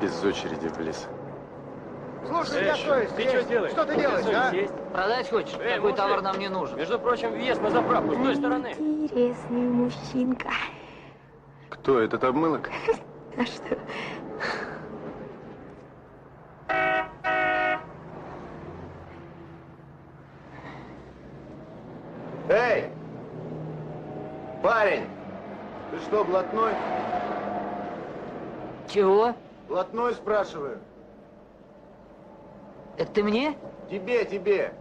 Без очереди в лес. Слушай, я что ты что делаешь? Что ты делаешь, а? Есть? Продать хочешь? Такой мужик. товар нам не нужен. Между прочим, въезд на заправку с той стороны. Интересный мужчинка. Кто этот обмылок? А что? Эй! Парень! Ты что, блатной? Чего? Блатной, спрашиваю. Это ты мне? Тебе.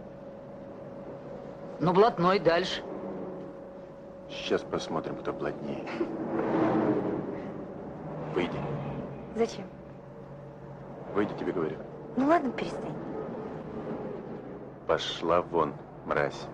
Ну, блатной, дальше. Сейчас посмотрим, кто плотнее. Выйди. Зачем? Выйди, тебе говорю. Ну ладно, перестань. Пошла вон, мразь.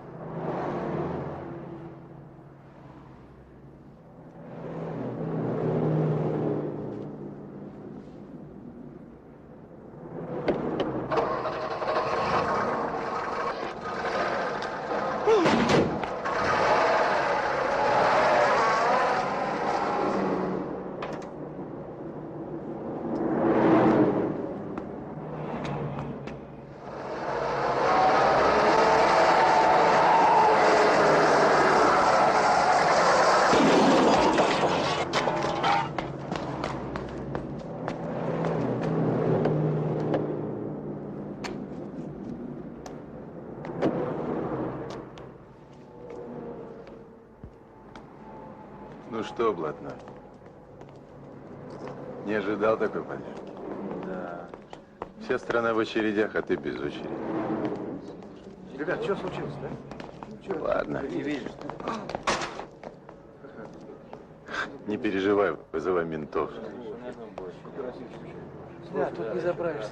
Ну что, блатной? Не ожидал такой поддержки? Да. Вся страна в очередях, а ты без очереди. Ребят, что случилось, да? Ладно. Не видишь? Не переживай, вызывай ментов. Да, тут не заправишься.